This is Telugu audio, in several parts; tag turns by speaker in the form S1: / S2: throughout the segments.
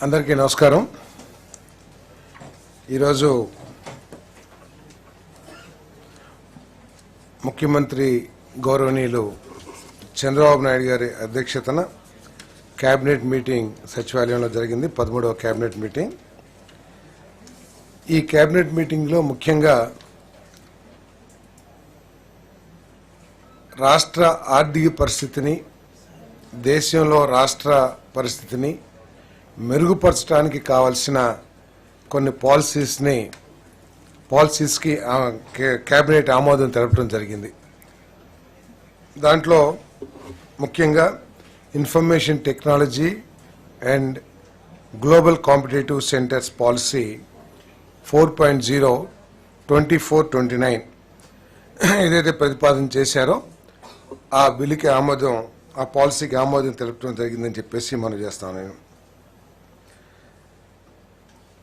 S1: అందరికీ నమస్కారం. ఈరోజు ముఖ్యమంత్రి గౌరవనీయులు చంద్రబాబు నాయుడు గారి అధ్యక్షతన కేబినెట్ మీటింగ్ సచివాలయంలో జరిగింది. 13వ కేబినెట్ మీటింగ్. ఈ కేబినెట్ మీటింగ్లో ముఖ్యంగా రాష్ట్ర ఆర్థిక పరిస్థితిని, దేశంలో రాష్ట్ర పరిస్థితిని మెరుగుపరచడానికి కావాల్సిన కొన్ని పాలసీస్కి కేబినెట్ ఆమోదం తెలపడం జరిగింది. దాంట్లో ముఖ్యంగా information technology and global competitive centres policy 4.0 2429 ఏదైతే ప్రతిపాదన చేశారో ఆ బిల్లుకి ఆ పాలసీకి ఆమోదం తెలపడం జరిగిందని చెప్పేసి మనం చేస్తాను. నేను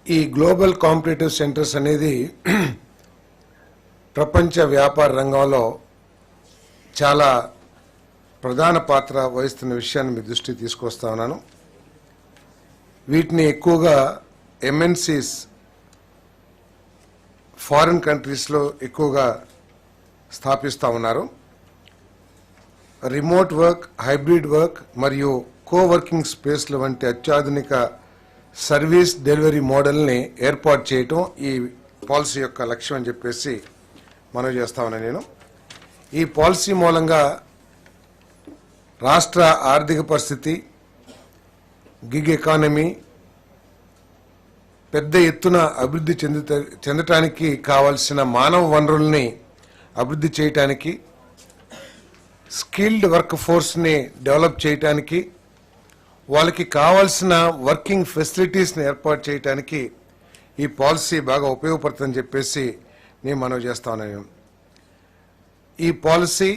S1: ఈ గ్లోబల్ కాంపిటేటివ్ సెంటర్స్ అనేది ప్రపంచ వ్యాపార రంగంలో చాలా ప్రధాన పాత్ర వహిస్తున్న విషయాన్ని మీ దృష్టికి తీసుకొస్తా ఉన్నాను. వీటిని ఎక్కువగా ఎంఎన్సీస్ ఫారిన్ కంట్రీస్లో ఎక్కువగా స్థాపిస్తూ ఉన్నారు. రిమోట్ వర్క్, హైబ్రిడ్ వర్క్ మరియు కోవర్కింగ్ స్పేస్ల వంటి అత్యాధునిక సర్వీస్ డెలివరీ మోడల్ని ఏర్పాటు చేయటం ఈ పాలసీ యొక్క లక్ష్యం అని చెప్పేసి మనవి చేస్తా ఉన్నాను. నేను ఈ పాలసీ మూలంగా రాష్ట్ర ఆర్థిక పరిస్థితి, గిగ్ ఎకానమీ పెద్ద ఎత్తున అభివృద్ధి చెందటానికి కావాల్సిన మానవ వనరుల్ని అభివృద్ధి చేయటానికి, స్కిల్డ్ వర్క్ ఫోర్స్ని డెవలప్ చేయటానికి, వాళ్ళకి కావాల్సిన వర్కింగ్ ఫెసిలిటీస్ని ఏర్పాటు చేయటానికి ఈ పాలసీ బాగా ఉపయోగపడుతుందని చెప్పేసి నేను మనవి చేస్తాను. ఈ పాలసీ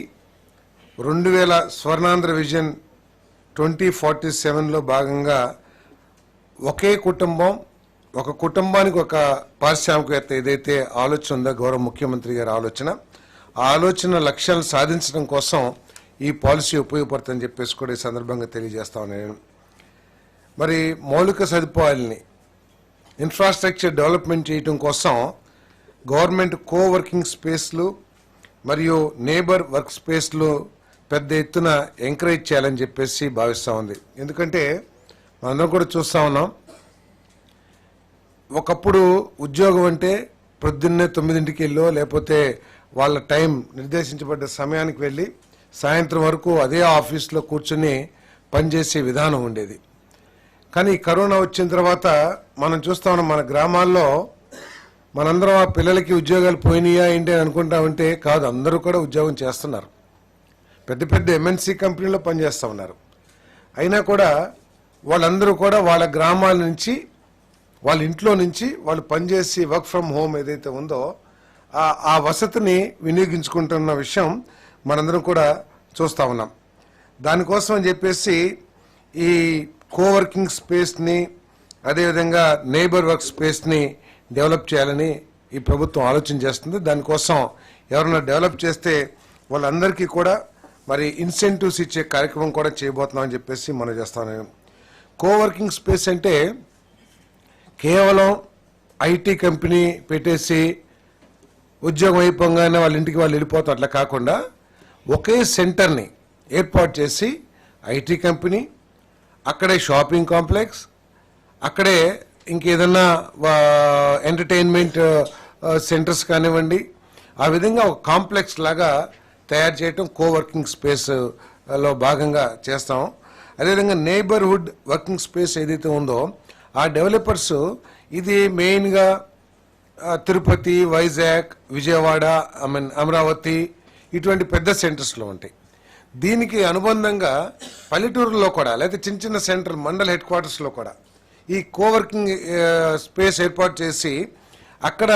S1: 2000 స్వర్ణాంధ్ర విజన్ 2047లో భాగంగా ఒకే కుటుంబం, ఒక కుటుంబానికి ఒక పారిశ్రామికవేత్త ఏదైతే ఆలోచన ఉందో గౌరవ ముఖ్యమంత్రి గారి ఆలోచన, ఆ ఆలోచన లక్ష్యాలను సాధించడం కోసం ఈ పాలసీ ఉపయోగపడుతుందని చెప్పేసి కూడా ఈ సందర్భంగా తెలియజేస్తా ఉన్నాను. మరి మౌలిక సదుపాయాలని, ఇన్ఫ్రాస్ట్రక్చర్ డెవలప్మెంట్ చేయడం కోసం గవర్నమెంట్ కోవర్కింగ్ స్పేస్లు మరియు నేబర్ వర్క్ స్పేస్లు పెద్ద ఎత్తున ఎంకరేజ్ చేయాలని చెప్పేసి భావిస్తూ ఉంది. ఎందుకంటే మనందరం కూడా చూస్తూ ఉన్నాం, ఒకప్పుడు ఉద్యోగం అంటే పొద్దున్నే 9ంటికి వెళ్ళో లేకపోతే వాళ్ళ టైం నిర్దేశించబడ్డ సమయానికి వెళ్ళి సాయంత్రం వరకు అదే ఆఫీస్లో కూర్చొని పనిచేసే విధానం ఉండేది. కానీ కరోనా వచ్చిన తర్వాత మనం చూస్తా ఉన్నాం, మన గ్రామాల్లో మనందరం ఆ పిల్లలకి ఉద్యోగాలు పోయినాయా ఏంటి అని అనుకుంటా ఉంటే కాదు, అందరూ కూడా ఉద్యోగం చేస్తున్నారు. పెద్ద పెద్ద ఎంఎన్సీ కంపెనీలో పనిచేస్తూ ఉన్నారు. అయినా కూడా వాళ్ళందరూ కూడా వాళ్ళ గ్రామాల నుంచి, వాళ్ళ ఇంట్లో నుంచి వాళ్ళు పనిచేసి వర్క్ ఫ్రమ్ హోమ్ ఏదైతే ఉందో ఆ వసతిని వినియోగించుకుంటున్న విషయం మనందరం కూడా చూస్తూ ఉన్నాం. దానికోసం అని చెప్పేసి ఈ కోవర్కింగ్ స్పేస్ని, అదేవిధంగా నేబర్ వర్క్ స్పేస్ని డెవలప్ చేయాలని ఈ ప్రభుత్వం ఆలోచన చేస్తుంది. దానికోసం ఎవరైనా డెవలప్ చేస్తే వాళ్ళందరికీ కూడా మరి ఇన్సెంటివ్స్ ఇచ్చే కార్యక్రమం కూడా చేయబోతున్నామని చెప్పేసి మనం చేస్తాను. కోవర్కింగ్ స్పేస్ అంటే కేవలం ఐటీ కంపెనీ పెట్టేసి ఉద్యోగం అయిపోగానే వాళ్ళ ఇంటికి వాళ్ళు వెళ్ళిపోతాం అట్లా కాకుండా ఒకే సెంటర్ని ఏర్పాటు చేసి ఐటీ కంపెనీ, అక్కడే షాపింగ్ కాంప్లెక్స్, అక్కడే ఇంకేదన్నా ఎంటర్టైన్మెంట్ సెంటర్స్ కానివ్వండి, ఆ విధంగా ఒక కాంప్లెక్స్ లాగా తయారు చేయటం కోవర్కింగ్ స్పేస్లో భాగంగా చేస్తాం. అదేవిధంగా నైబర్హుడ్ వర్కింగ్ స్పేస్ ఏదైతే ఉందో ఆ డెవలపర్స్ ఇది మెయిన్గా తిరుపతి, వైజాగ్, విజయవాడ, అమరావతి ఇటువంటి పెద్ద సెంటర్స్లో ఉంటాయి. దీనికి అనుబంధంగా పల్లెటూరులో కూడా లేకపోతే చిన్న చిన్న సెంటర్ మండల హెడ్ క్వార్టర్స్లో కూడా ఈ కోవర్కింగ్ స్పేస్ ఏర్పాటు చేసి అక్కడ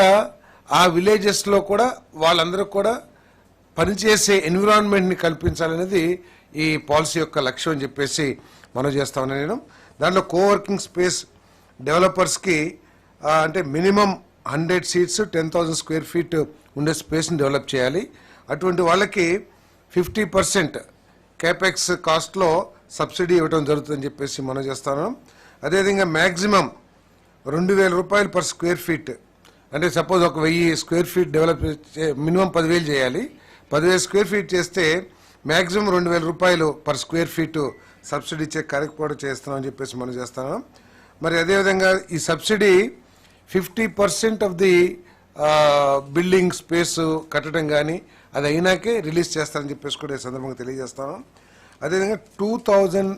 S1: ఆ విలేజెస్లో కూడా వాళ్ళందరూ కూడా పనిచేసే ఎన్విరాన్మెంట్ని కల్పించాలనేది ఈ పాలసీ యొక్క లక్ష్యం అని చెప్పేసి మనం చేస్తా ఉన్నాను. నేను దాంట్లో కోవర్కింగ్ స్పేస్ డెవలపర్స్కి అంటే మినిమం 100 సీట్స్ 10,000 స్క్వేర్ ఫీట్ ఉండే స్పేస్ని డెవలప్ చేయాలి. అటువంటి వాళ్ళకి 50% కేపెక్స్ కాస్ట్లో సబ్సిడీ ఇవ్వడం జరుగుతుందని చెప్పేసి మనం చేస్తాను. అదేవిధంగా మ్యాక్సిమం 2,000 రూపాయలు పర్ స్క్వేర్ ఫీట్, అంటే సపోజ్ ఒక 1000 స్క్వేర్ ఫీట్ డెవలప్ మినిమం 10,000 చేయాలి. 10,000 స్క్వేర్ ఫీట్ చేస్తే మ్యాక్సిమం 2,000 రూపాయలు పర్ స్క్వేర్ ఫీట్ సబ్సిడీ ఇచ్చే కార్యక్రమం చేస్తున్నామని చెప్పేసి మనం చేస్తాను. మరి అదేవిధంగా ఈ subsidy 50% of the building space కట్టడం కానీ అది అయినాకే రిలీజ్ చేస్తారని చెప్పేసి కూడా ఈ సందర్భంగా తెలియజేస్తాను. అదేవిధంగా 2,000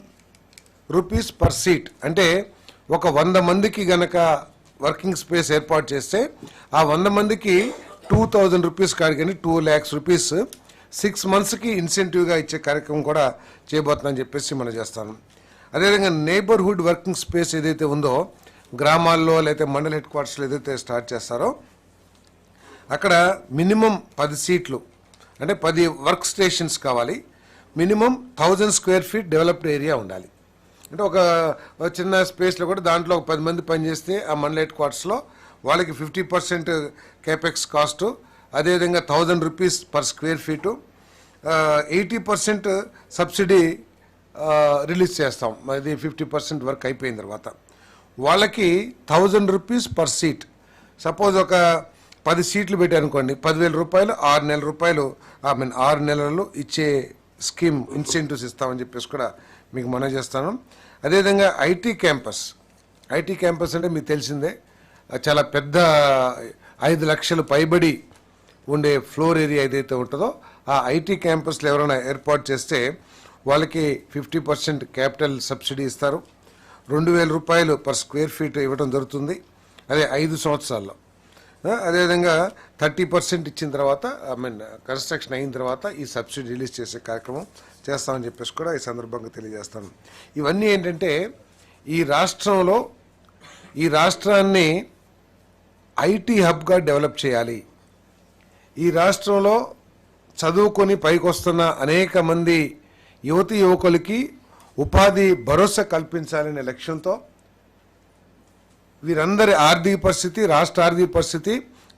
S1: రూపీస్ పర్ సీట్, అంటే ఒక 100 మందికి గనక వర్కింగ్ స్పేస్ ఏర్పాటు చేస్తే ఆ 100 మందికి 2,000 రూపీస్ కాడికని 2 lakhs రూపీస్ 6 monthsకి ఇన్సెంటివ్గా ఇచ్చే కార్యక్రమం కూడా చేయబోతుందని చెప్పేసి మనం చేస్తాను. అదేవిధంగా నేబర్హుడ్ వర్కింగ్ స్పేస్ ఏదైతే ఉందో గ్రామాల్లో లేకపోతే మండల హెడ్ క్వార్టర్స్లో ఏదైతే స్టార్ట్ చేస్తారో అక్కడ మినిమం 10 సీట్లు, అంటే 10 వర్క్ స్టేషన్స్ కావాలి. Minimum 1,000 square feet developed area ఉండాలి. అంటే ఒక చిన్న స్పేస్లో కూడా దాంట్లో ఒక 10 మంది పనిచేస్తే ఆ మండల హెడ్ క్వార్టర్స్లో వాళ్ళకి 50% కేపెక్స్ కాస్ట్, అదేవిధంగా 1,000 rupees per square feet, 80% subsidy release చేస్తాం. అది 50% వర్క్ అయిపోయిన తర్వాత వాళ్ళకి 1,000 రూపీస్ పర్ సీట్. సపోజ్ ఒక 10 సీట్లు పెట్టారనుకోండి, 10,000 రూపాయలు 6 నెలల రూపాయలు 6 నెలలు ఇచ్చే స్కీమ్ ఇన్సెంటివ్స్ ఇస్తామని చెప్పేసి కూడా మీకు మనం చేస్తాను. అదేవిధంగా ఐటీ క్యాంపస్ అంటే మీకు తెలిసిందే, చాలా పెద్ద 5 లక్షలు పైబడి ఉండే ఫ్లోర్ ఏరియా ఏదైతే ఉంటుందో ఆ ఐటీ క్యాంపస్లో ఎవరైనా ఏర్పాటు చేస్తే వాళ్ళకి 50% క్యాపిటల్ సబ్సిడీ ఇస్తారు. 2,000 రూపాయలు పర్ స్క్వేర్ ఫీట్ ఇవ్వడం జరుగుతుంది, అదే 5 సంవత్సరాల్లో. అదేవిధంగా 30% ఇచ్చిన తర్వాత కన్స్ట్రక్షన్ అయిన తర్వాత ఈ సబ్సిడీ రిలీజ్ చేసే కార్యక్రమం చేస్తామని చెప్పేసి కూడా ఈ సందర్భంగా తెలియజేస్తాను. ఇవన్నీ ఏంటంటే ఈ రాష్ట్రాన్ని ఐటీ హబ్గా డెవలప్ చేయాలి. ఈ రాష్ట్రంలో చదువుకొని పైకి వస్తున్న అనేక మంది యువతీ యువకులకి ఉపాధి భరోసా కల్పించాలనే లక్ష్యంతో వీరందరి రాష్ట్ర ఆర్థిక పరిస్థితి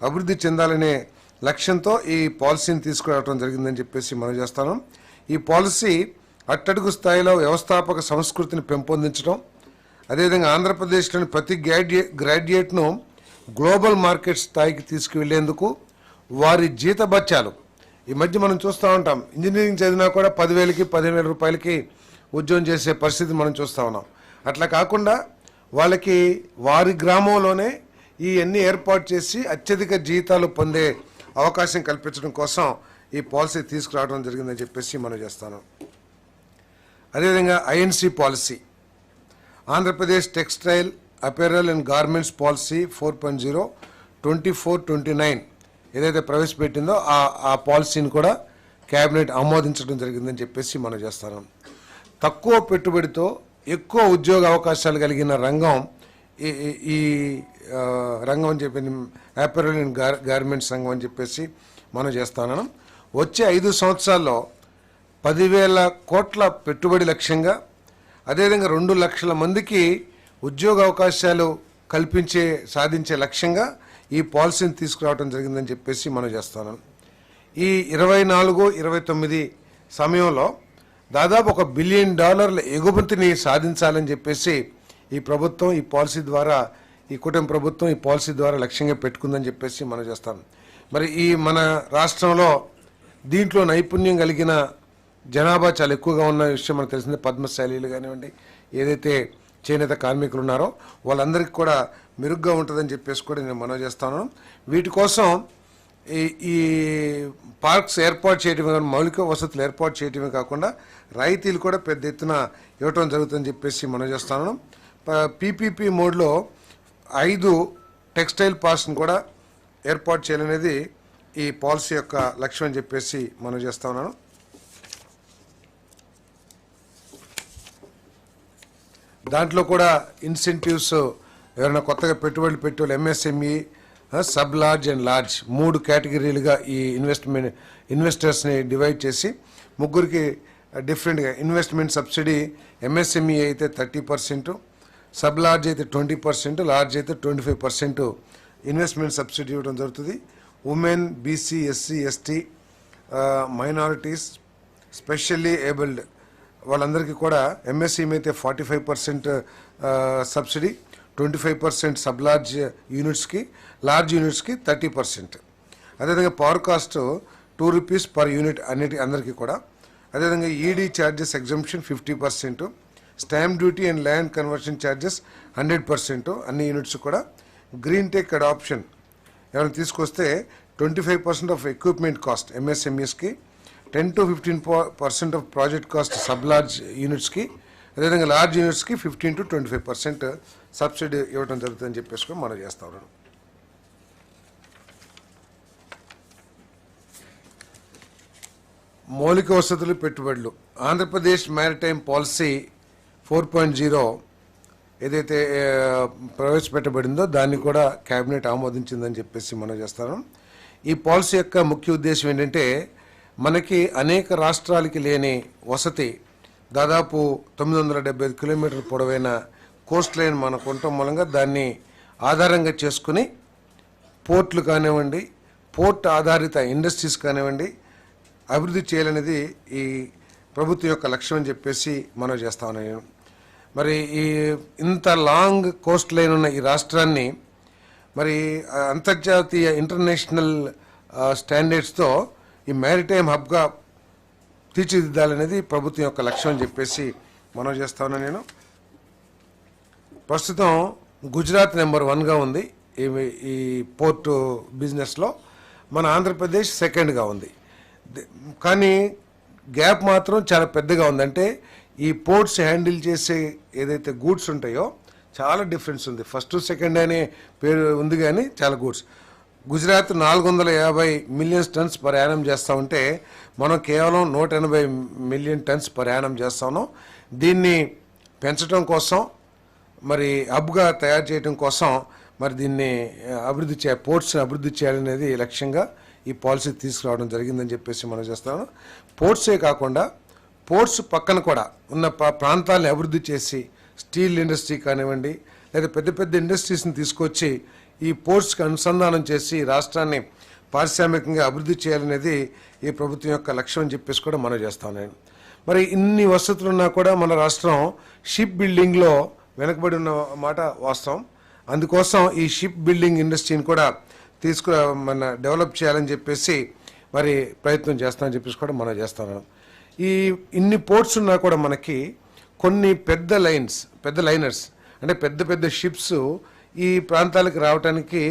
S1: అభివృద్ధి చెందాలనే లక్ష్యంతో ఈ పాలసీని తీసుకురావడం జరిగిందని చెప్పేసి మనం చేస్తాను. ఈ పాలసీ అట్టడుగు స్థాయిలో వ్యవస్థాపక సంస్కృతిని పెంపొందించడం, అదేవిధంగా ఆంధ్రప్రదేశ్లోని ప్రతి గ్రాడ్యుయేట్ను గ్లోబల్ మార్కెట్ స్థాయికి తీసుకువెళ్లేందుకు వారి జీతభత్యాలు, ఈ మధ్య మనం చూస్తూ ఉంటాం, ఇంజనీరింగ్ చదివినా కూడా 10,000కి 15,000 రూపాయలకి ఉద్యోగం చేసే పరిస్థితి మనం చూస్తూ ఉన్నాం. అట్లా కాకుండా వాళ్ళకి వారి గ్రామంలోనే ఇవన్నీ ఏర్పాటు చేసి అత్యధిక జీతాలు పొందే అవకాశం కల్పించడం కోసం ఈ పాలసీ తీసుకురావడం జరిగిందని చెప్పేసి మనం చేస్తాను. అదేవిధంగా INC policy, Andhra Pradesh textile apparel and garments policy 4.0 2429 ఏదైతే ప్రవేశపెట్టిందో ఆ పాలసీని కూడా కేబినెట్ ఆమోదించడం జరిగిందని చెప్పేసి మనం చేస్తాను. తక్కువ పెట్టుబడితో ఎక్కువ ఉద్యోగ అవకాశాలు కలిగిన రంగం ఈ రంగం అని చెప్పి అపెరల్ అండ్ గార్మెంట్స్ రంగం అని చెప్పేసి మనం చేస్తాను. వచ్చే 5 సంవత్సరాల్లో 10,000 కోట్ల పెట్టుబడి లక్ష్యంగా, అదేవిధంగా 2 లక్షల మందికి ఉద్యోగ అవకాశాలు సాధించే లక్ష్యంగా ఈ పాలసీని తీసుకురావడం జరిగిందని చెప్పేసి మనం చేస్తాను. ఈ 24-29 సమయంలో దాదాపు $1 బిలియన్ ఎగుమతిని సాధించాలని చెప్పేసి ఈ ప్రభుత్వం ఈ కుటుంబ ప్రభుత్వం ఈ పాలసీ ద్వారా లక్ష్యంగా పెట్టుకుందని చెప్పేసి మనం చేస్తాం. మరి మన రాష్ట్రంలో దీంట్లో నైపుణ్యం కలిగిన జనాభా చాలా ఎక్కువగా ఉన్న విషయం మనకు తెలిసిందే. పద్మశాలీలు కానివ్వండి, ఏదైతే చేనేత కార్మికులు ఉన్నారో వాళ్ళందరికీ కూడా మెరుగ్గా ఉంటుందని చెప్పేసి కూడా నేను మనవి చేస్తాను. వీటి కోసం ఈ పార్క్స్ ఏర్పాటు చేయడమే కానీ మౌలిక వసతులు ఏర్పాటు చేయడమే కాకుండా రాయితీలు కూడా పెద్ద ఎత్తున ఇవ్వటం జరుగుతుందని చెప్పేసి మనం చేస్తాను. పీపీపీ మోడ్లో 5 టెక్స్టైల్ పార్క్స్ని కూడా ఏర్పాటు చేయాలనేది ఈ పాలసీ యొక్క లక్ష్యం అని చెప్పేసి మనం చేస్తా ఉన్నాను. దాంట్లో కూడా ఇన్సెంటివ్స్ ఎవరైనా కొత్తగా పెట్టుబడులు పెట్టే MSME, sub large and large 3 కేటగిరీలుగా ఈ ఇన్వెస్టర్స్ని డివైడ్ చేసి ముగ్గురికి డిఫరెంట్గా ఇన్వెస్ట్మెంట్ సబ్సిడీ ఎంఎస్ఎంఈ అయితే 30%, సబ్ లార్జ్ అయితే 20%, లార్జ్ అయితే 25% ఇన్వెస్ట్మెంట్ సబ్సిడీ ఇవ్వడం జరుగుతుంది. Women, BC, SC, ST, minorities, specially abled వాళ్ళందరికీ కూడా ఎంఎస్ఎంఈ అయితే 45% సబ్సిడీ, 25% సబ్ లార్జ్ యూనిట్స్కి, లార్జ్ యూనిట్స్కి 30%. అదేవిధంగా పవర్ కాస్ట్ ₹2 పర్ యూనిట్ అందరికీ కూడా. అదేవిధంగా ED charges exemption 50%, stamp duty and land conversion charges 100% అన్ని యూనిట్స్ కూడా. గ్రీన్ టెక్ అడాప్షన్ ఎవరైనా తీసుకొస్తే 25% ఆఫ్ ఎక్విప్మెంట్ కాస్ట్ ఎంఎస్ఎంఈస్కి, 10 to 15% of project cost sub large యూనిట్స్కి, అదేవిధంగా లార్జ్ యూనిట్స్కి 15 to 25% సబ్సిడీ ఇవ్వడం జరుగుతుందని చెప్పేసి మనం చేస్తా ఉన్నాం. మౌలిక వసతులు, పెట్టుబడులు. ఆంధ్రప్రదేశ్ మ్యారిటైమ్ పాలసీ 4.0 ఏదైతే ప్రవేశపెట్టబడిందో దాన్ని కూడా కేబినెట్ ఆమోదించిందని చెప్పేసి మనం చేస్తాం. ఈ పాలసీ యొక్క ముఖ్య ఉద్దేశం ఏంటంటే మనకి అనేక రాష్ట్రాలకి లేని వసతి, దాదాపు 975 కిలోమీటర్ల పొడవైన కోస్ట్ లైన్ మనకు ఉండటం మూలంగా దాన్ని ఆధారంగా చేసుకుని పోర్ట్లు కానివ్వండి, పోర్ట్ ఆధారిత ఇండస్ట్రీస్ కానివ్వండి అభివృద్ధి చేయాలనేది ఈ ప్రభుత్వం యొక్క లక్ష్యం అని చెప్పేసి మనం చేస్తా ఉన్నాను. మరి ఈ ఇంత లాంగ్ కోస్ట్ లైన్ ఉన్న ఈ రాష్ట్రాన్ని మరి అంతర్జాతీయ ఇంటర్నేషనల్ స్టాండర్డ్స్తో ఈ మ్యారిటైమ్ హబ్గా తీర్చిదిద్దాలనేది ప్రభుత్వం యొక్క లక్ష్యం అని చెప్పేసి మనం చేస్తా ఉన్నాను. నేను ప్రస్తుతం గుజరాత్ నెంబర్ 1గా ఉంది ఈ పోర్టు బిజినెస్లో, మన ఆంధ్రప్రదేశ్ సెకండ్గా ఉంది. కానీ గ్యాప్ మాత్రం చాలా పెద్దగా ఉంది. అంటే ఈ పోర్ట్స్ హ్యాండిల్ చేసే ఏదైతే గూడ్స్ ఉంటాయో చాలా డిఫరెన్స్ ఉంది. ఫస్ట్ సెకండ్ అనే పేరు ఉంది కానీ చాలా goods. Gujarat 450 million tons per annum చేస్తూ ఉంటే మనం కేవలం 180 మిలియన్ టన్స్ పర్ యానం చేస్తా ఉన్నాం. దీన్ని పెంచడం కోసం, మరి హబ్గా తయారు చేయడం కోసం మరి దీన్ని పోర్ట్స్ని అభివృద్ధి చేయాలనేది లక్ష్యంగా ఈ పాలసీ తీసుకురావడం జరిగిందని చెప్పేసి మనం చేస్తాము. పోర్ట్సే కాకుండా పోర్ట్స్ పక్కన కూడా ఉన్న ప్రాంతాలను అభివృద్ధి చేసి స్టీల్ ఇండస్ట్రీ కానివ్వండి, లేదా పెద్ద పెద్ద ఇండస్ట్రీస్ని తీసుకొచ్చి ఈ పోర్ట్స్కి అనుసంధానం చేసి రాష్ట్రాన్ని పారిశ్రామికంగా అభివృద్ధి చేయాలనేది ఈ ప్రభుత్వం యొక్క లక్ష్యం అని చెప్పేసి కూడా మనం చేస్తాం. నేను మరి ఇన్ని వసతులున్నా కూడా మన రాష్ట్రం షిప్ బిల్డింగ్లో వెనకబడి ఉన్న మాట వాస్తవం. అందుకోసం ఈ షిప్ బిల్డింగ్ ఇండస్ట్రీని కూడా డెవలప్ చేయాలని చెప్పేసి మరి ప్రయత్నం చేస్తామని చెప్పేసి కూడా మనం చేస్తున్నాం. ఈ ఇన్ని పోర్ట్స్ ఉన్నా కూడా మనకి కొన్ని పెద్ద లైనర్స్ అంటే పెద్ద పెద్ద షిప్స్ ఈ ప్రాంతాలకు రావడానికి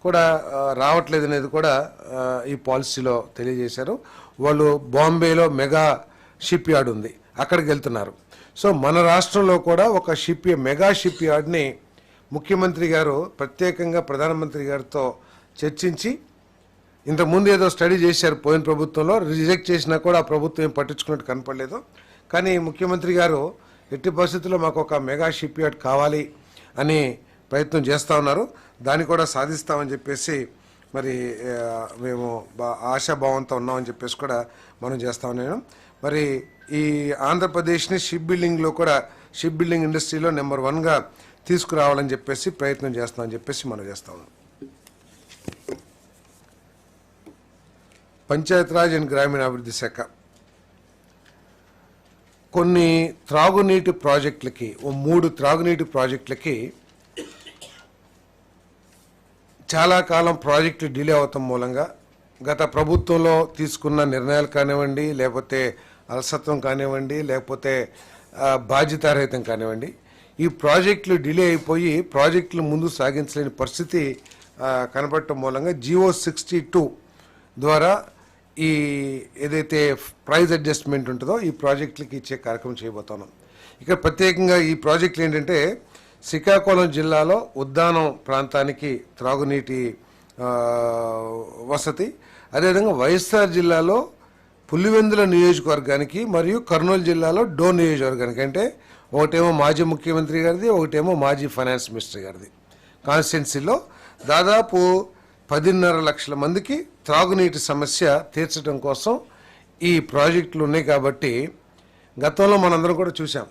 S1: కూడా రావట్లేదు అనేది కూడా ఈ పాలసీలో తెలియజేశారు. వాళ్ళు బాంబేలో మెగా షిప్ యార్డ్ ఉంది, అక్కడికి వెళ్తున్నారు. సో మన రాష్ట్రంలో కూడా ఒక మెగా షిప్ యార్డ్ని ముఖ్యమంత్రి గారు ప్రత్యేకంగా ప్రధానమంత్రి గారితో చర్చించి, ఇంతకుముందు ఏదో స్టడీ చేశారు పోయిన ప్రభుత్వంలో, రిజెక్ట్ చేసినా కూడా ఆ ప్రభుత్వం ఏం పట్టించుకున్నట్టు కనపడలేదు. కానీ ముఖ్యమంత్రి గారు ఎట్టి పరిస్థితుల్లో మాకు ఒక మెగా షిప్ యార్డ్ కావాలి అని ప్రయత్నం చేస్తూ ఉన్నారు. దాన్ని కూడా సాధిస్తామని చెప్పేసి మరి మేము ఆశాభావంతో ఉన్నామని చెప్పేసి కూడా మనం చేస్తా ఉన్నాను. మరి ఈ ఆంధ్రప్రదేశ్ని షిప్ బిల్డింగ్ ఇండస్ట్రీలో నెంబర్ 1గా తీసుకురావాలని చెప్పేసి ప్రయత్నం చేస్తామని చెప్పేసి మనం చేస్తా ఉన్నాం. పంచాయతీరాజ్ అండ్ గ్రామీణాభివృద్ధి శాఖ కొన్ని త్రాగునీటి ప్రాజెక్టులకి 3 త్రాగునీటి ప్రాజెక్టులకి చాలా కాలం ప్రాజెక్టు డిలే అవటం మూలంగా గత ప్రభుత్వంలో తీసుకున్న నిర్ణయాలు కానివ్వండి, లేకపోతే అలసత్వం కానివ్వండి, లేకపోతే బాధ్యతారహితం కానివ్వండి, ఈ ప్రాజెక్టులు డిలే అయిపోయి ప్రాజెక్టులు ముందు సాగించలేని పరిస్థితి కనపడటం మూలంగా GO 62 ద్వారా ఈ ఏదైతే ప్రైజ్ అడ్జస్ట్మెంట్ ఉంటుందో ఈ ప్రాజెక్టులకి ఇచ్చే కార్యక్రమం చేయబోతున్నాం. ఇక్కడ ప్రత్యేకంగా ఈ ప్రాజెక్టులు ఏంటంటే శ్రీకాకుళం జిల్లాలో ఉద్దానం ప్రాంతానికి త్రాగునీటి వసతి, అదేవిధంగా వైఎస్ఆర్ జిల్లాలో పులివెందుల నియోజకవర్గానికి మరియు కర్నూలు జిల్లాలో డోన్ నియోజకవర్గానికి, అంటే ఒకటేమో మాజీ ముఖ్యమంత్రి గారిది, ఒకటేమో మాజీ ఫైనాన్స్ మినిస్టర్ గారిది కాన్స్టిట్యున్సీలో దాదాపు 10.5 లక్షల మందికి త్రాగునీటి సమస్య తీర్చడం కోసం ఈ ప్రాజెక్టులు ఉన్నాయి. కాబట్టి గతంలో మనందరం కూడా చూసాం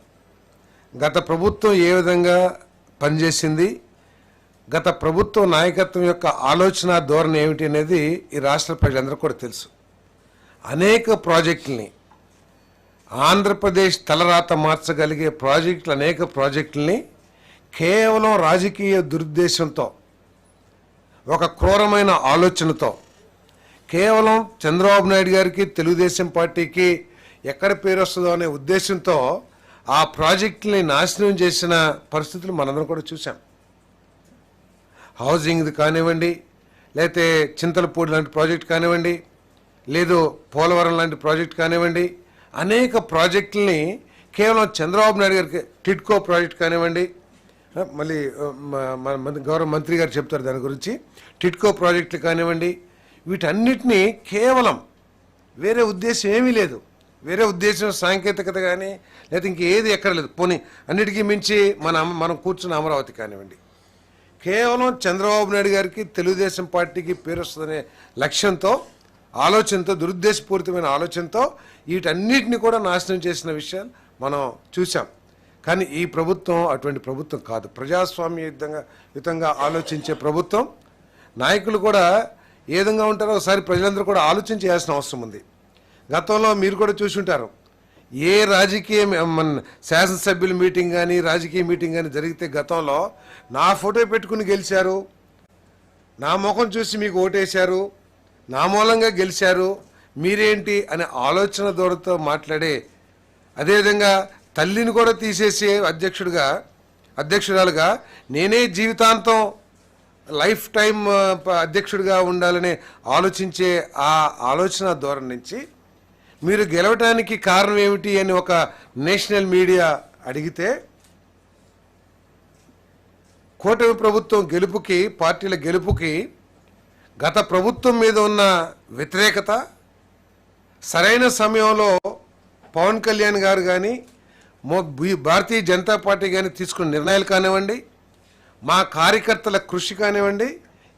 S1: గత ప్రభుత్వం ఏ విధంగా పనిచేసింది, గత ప్రభుత్వ నాయకత్వం యొక్క ఆలోచన ధోరణి ఏమిటి అనేది ఈ రాష్ట్ర ప్రజలందరూ కూడా తెలుసు. అనేక ప్రాజెక్టుల్ని ఆంధ్రప్రదేశ్ తలరాత మార్చగలిగే ప్రాజెక్టులు, అనేక ప్రాజెక్టుల్ని కేవలం రాజకీయ దురుద్దేశంతో, ఒక క్రూరమైన ఆలోచనతో, కేవలం చంద్రబాబు నాయుడు గారికి, తెలుగుదేశం పార్టీకి ఎక్కడ పేరు వస్తుందో అనే ఉద్దేశంతో ఆ ప్రాజెక్టుల్ని నాశనం చేసిన పరిస్థితులు మనందరం కూడా చూసాం. హౌసింగ్ది కానివ్వండి, లేకపోతే చింతలపూడి లాంటి ప్రాజెక్ట్ కానివ్వండి, లేదు పోలవరం లాంటి ప్రాజెక్ట్ కానివ్వండి, అనేక ప్రాజెక్టుల్ని కేవలం చంద్రబాబు నాయుడు గారికి, టిడ్కో ప్రాజెక్ట్ కానివ్వండి, మళ్ళీ గౌరవ మంత్రి గారు చెప్తారు దాని గురించి, టిడ్కో ప్రాజెక్టులు కానివ్వండి, వీటన్నిటినీ కేవలం వేరే ఉద్దేశం ఏమీ లేదు, వేరే ఉద్దేశం సాంకేతికత కానీ లేదా ఇంకేది ఎక్కడ లేదు. పోనీ అన్నిటికీ మించి మనం కూర్చున్న అమరావతి కానివ్వండి, కేవలం చంద్రబాబు నాయుడు గారికి, తెలుగుదేశం పార్టీకి పేరు వస్తుందనే లక్ష్యంతో, ఆలోచనతో, దురుద్దేశపూరితమైన ఆలోచనతో వీటన్నిటిని కూడా నాశనం చేసిన విషయాలు మనం చూసాం. కానీ ఈ ప్రభుత్వం అటువంటి ప్రభుత్వం కాదు. ప్రజాస్వామ్యయుతంగా ఆలోచించే ప్రభుత్వం. నాయకులు కూడా ఏ విధంగా ఉంటారో ఒకసారి ప్రజలందరూ కూడా ఆలోచన చేయాల్సిన అవసరం ఉంది. గతంలో మీరు కూడా చూసి ఉంటారు, ఏ రాజకీయ శాసనసభ్యుల మీటింగ్ కానీ, రాజకీయ మీటింగ్ కానీ జరిగితే గతంలో నా ఫోటో పెట్టుకుని గెలిచారు, నా ముఖం చూసి మీకు ఓటేశారు, నా మూలంగా గెలిచారు, మీరేంటి అనే ఆలోచన దూరంతో మాట్లాడే, అదేవిధంగా తల్లిని కూడా తీసేసే అధ్యక్షురాలుగా నేనే జీవితాంతం లైఫ్ టైం అధ్యక్షుడిగా ఉండాలని ఆలోచించే ఆ ఆలోచన ధోరణి నుంచి మీరు గెలవటానికి కారణం ఏమిటి అని ఒక నేషనల్ మీడియా అడిగితే, కూటమి ప్రభుత్వం గెలుపుకి, పార్టీల గెలుపుకి గత ప్రభుత్వం మీద ఉన్న వ్యతిరేకత, సరైన సమయంలో పవన్ కళ్యాణ్ గారు కానీ, భారతీయ జనతా పార్టీ కానీ తీసుకున్న నిర్ణయాలు కానివ్వండి, మా కార్యకర్తల కృషి కానివ్వండి,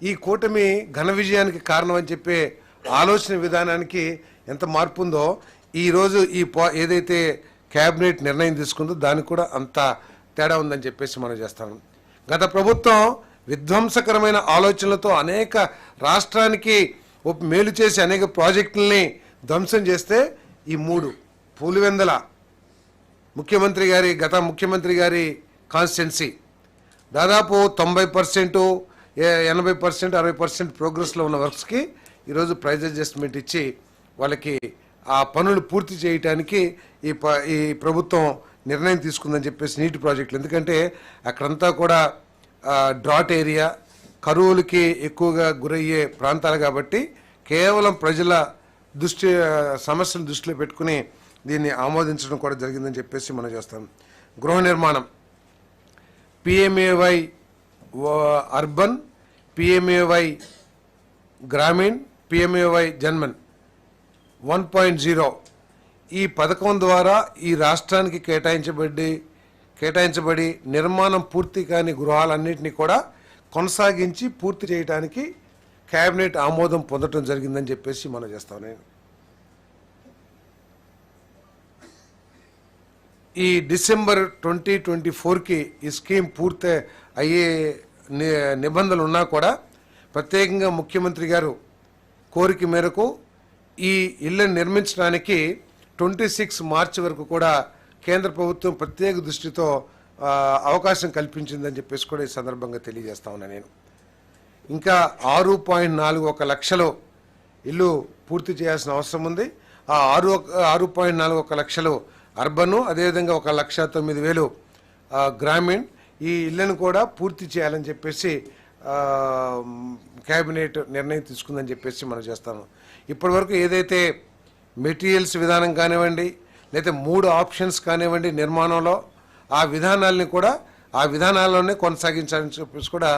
S1: ఈ కూటమి ఘన విజయానికి కారణం అని చెప్పే ఆలోచన విధానానికి ఎంత మార్పు ఉందో, ఈరోజు ఏదైతే క్యాబినెట్ నిర్ణయం తీసుకుందో దానికి కూడా అంత తేడా ఉందని చెప్పేసి మనం చేస్తాము. గత ప్రభుత్వం విధ్వంసకరమైన ఆలోచనలతో అనేక రాష్ట్రానికి మేలు చేసి అనేక ప్రాజెక్టుల్ని ధ్వంసం చేస్తే, ఈ 3 పులివెందల గత ముఖ్యమంత్రి గారి కాన్స్టిట్యున్సీ దాదాపు 90%, 80%, 60% ప్రోగ్రెస్లో ఉన్న వర్క్స్కి ఈరోజు ప్రైజ్ అడ్జస్ట్మెంట్ ఇచ్చి వాళ్ళకి ఆ పనులు పూర్తి చేయడానికి ఈ ప్రభుత్వం నిర్ణయం తీసుకుందని చెప్పేసి నీటి ప్రాజెక్టులు. ఎందుకంటే అక్కడంతా కూడా డ్రాట్ ఏరియా, కరువులకి ఎక్కువగా గురయ్యే ప్రాంతాలు కాబట్టి కేవలం ప్రజల సమస్యలు దృష్టిలో పెట్టుకుని దీన్ని ఆమోదించడం కూడా జరిగిందని చెప్పేసి మనం చేస్తాం. గృహ నిర్మాణం, PMAY urban, PMAY Grameen, PMAY JANMAN 1.0 ఈ పథకం ద్వారా ఈ రాష్ట్రానికి కేటాయించబడి నిర్మాణం పూర్తి కాని గృహాలన్నింటినీ కూడా కొనసాగించి పూర్తి చేయడానికి కేబినెట్ ఆమోదం పొందడం జరిగిందని చెప్పేసి మనం చేస్తాం. నేను ఈ డిసెంబర్ 2024కి ఈ స్కీమ్ పూర్తి అయ్యే నిబంధనలు ఉన్నా కూడా ప్రత్యేకంగా ముఖ్యమంత్రి గారు కోరిక మేరకు ఈ ఇళ్లను నిర్మించడానికి 26 మార్చి వరకు కూడా కేంద్ర ప్రభుత్వం ప్రత్యేక దృష్టితో అవకాశం కల్పించిందని చెప్పేసి కూడా ఈ సందర్భంగా తెలియజేస్తా ఉన్నా. నేను ఇంకా 6.41 లక్షలు ఇల్లు పూర్తి చేయాల్సిన అవసరం ఉంది. ఆ 6.41 లక్షలు అర్బను, అదేవిధంగా 1,09,000 గ్రామీణ్ ఈ ఇళ్లను కూడా పూర్తి చేయాలని చెప్పేసి కేబినెట్ నిర్ణయం తీసుకుందని చెప్పేసి మనం చేస్తాము. ఇప్పటి వరకు ఏదైతే మెటీరియల్స్ విధానం కానివ్వండి, లేదా 3 ఆప్షన్స్ కానివ్వండి నిర్మాణంలో, ఆ విధానాల్లోనే కొనసాగించాలని చెప్పేసి కూడా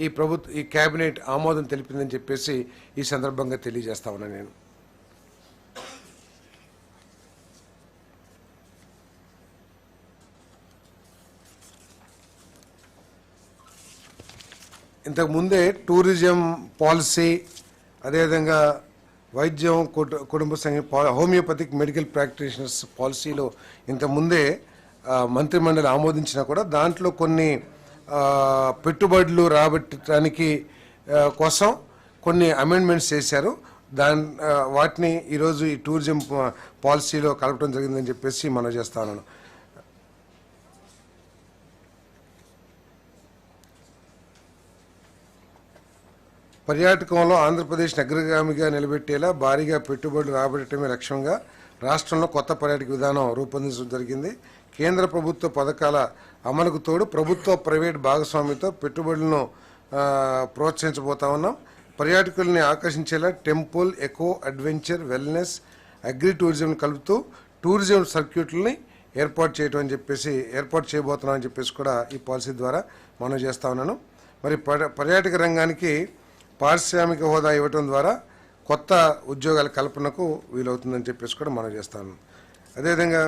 S1: ఈ కేబినెట్ ఆమోదం తెలిపిందని చెప్పేసి ఈ సందర్భంగా తెలియజేస్తా ఉన్నాను. నేను ఇంతకుముందే టూరిజం పాలసీ, అదేవిధంగా వైద్యం, కుటుంబ హోమియోపతిక్ మెడికల్ ప్రాక్టీషనర్స్ పాలసీలో ఇంతకుముందే మంత్రిమండలి ఆమోదించినా కూడా దాంట్లో కొన్ని పెట్టుబడులు రాబట్టడానికి కోసం కొన్ని అమెండ్మెంట్స్ చేశారు. వాటిని ఈరోజు ఈ టూరిజం పాలసీలో కలపడం జరిగిందని చెప్పేసి మనం చేస్తాను. పర్యాటకంలో ఆంధ్రప్రదేశ్ అగ్రగామిగా నిలబెట్టేలా భారీగా పెట్టుబడులు రాబట్టడమే లక్ష్యంగా రాష్ట్రంలో కొత్త పర్యాటక విధానం రూపొందించడం జరిగింది. కేంద్ర ప్రభుత్వ పథకాల అమలుకు తోడు ప్రభుత్వ ప్రైవేట్ భాగస్వామ్యంతో పెట్టుబడులను ప్రోత్సహించబోతా ఉన్నాం. పర్యాటకుల్ని ఆకర్షించేలా temple, eco, adventure, wellness, agri tourism కలుపుతూ టూరిజం సర్క్యూట్లని ఏర్పాటు చేయబోతున్నాం అని చెప్పేసి కూడా ఈ పాలసీ ద్వారా మనం చేస్తా ఉన్నాను. మరి పర్యాటక రంగానికి పారిశ్రామిక హోదా ఇవ్వటం ద్వారా కొత్త ఉద్యోగాల కల్పనకు వీలవుతుందని చెప్పేసి కూడా మనం చేస్తాను. అదేవిధంగా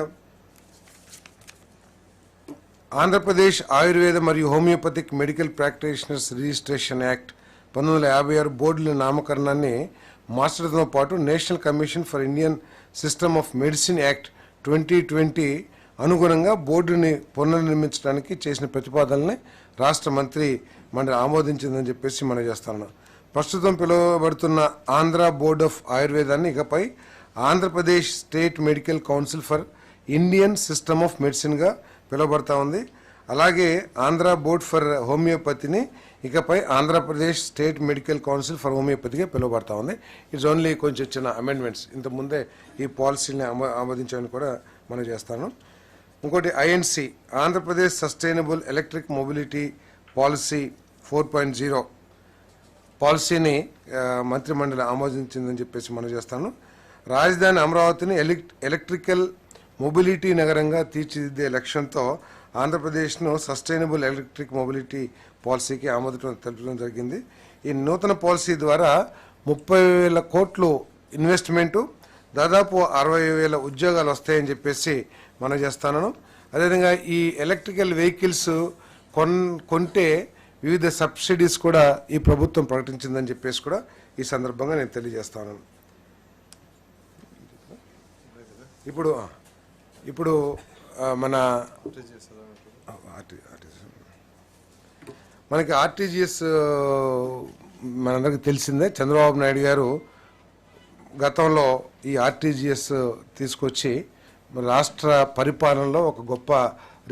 S1: ఆంధ్రప్రదేశ్ ఆయుర్వేద మరియు homoeopathic medical practitioners registration act 1956 బోర్డుల నామకరణాన్ని మార్చడంతో పాటు national commission for Indian system of medicine act 2020 అనుగుణంగా బోర్డుని పునర్నిర్మించడానికి చేసిన ప్రతిపాదనల్ని రాష్ట్ర మంత్రి మండలి ఆమోదించిందని చెప్పేసి మనం చేస్తాను. ప్రస్తుతం పిలువబడుతున్న ఆంధ్ర బోర్డ్ ఆఫ్ ఆయుర్వేదాన్ని ఇకపై Andhra Pradesh state medical council for Indian system of మెడిసిన్గా పిలువబడతా ఉంది. అలాగే ఆంధ్ర బోర్డ్ ఫర్ హోమియోపతిని ఇకపై Andhra Pradesh state medical council for హోమియోపతిగా పిలువబడతా ఉంది. ఇట్స్ ఓన్లీ కొంచెం చిన్న అమెండ్మెంట్స్. ఇంతకుముందే ఈ పాలసీని ఆమోదించాలని కూడా మనం చేస్తాను. ఇంకోటి INC Andhra Pradesh sustainable electric mobility policy 4.0 పాలసీని మంత్రిమండలి ఆమోదించిందని చెప్పేసి మనం చేస్తాను. రాజధాని అమరావతిని ఎలక్ట్రికల్ మొబిలిటీ నగరంగా తీర్చిదిద్దే లక్ష్యంతో ఆంధ్రప్రదేశ్ను సస్టైనబుల్ ఎలక్ట్రిక్ మొబిలిటీ పాలసీకి ఆమోదం తెలపడం జరిగింది. ఈ నూతన పాలసీ ద్వారా 30,000 కోట్లు ఇన్వెస్ట్మెంటు, దాదాపు 60,000 ఉద్యోగాలు వస్తాయని చెప్పేసి మనం చేస్తాను. అదేవిధంగా ఈ ఎలక్ట్రికల్ వెహికల్స్ కొంటే వివిధ సబ్సిడీస్ కూడా ఈ ప్రభుత్వం ప్రకటించిందని చెప్పేసి కూడా ఈ సందర్భంగా నేను తెలియజేస్తాను. ఇప్పుడు మనకి ఆర్టీజీఎస్ మనందరికీ తెలిసిందే. చంద్రబాబు నాయుడు గారు గతంలో ఈ ఆర్టీజీఎస్ తీసుకొచ్చి రాష్ట్ర పరిపాలనలో ఒక గొప్ప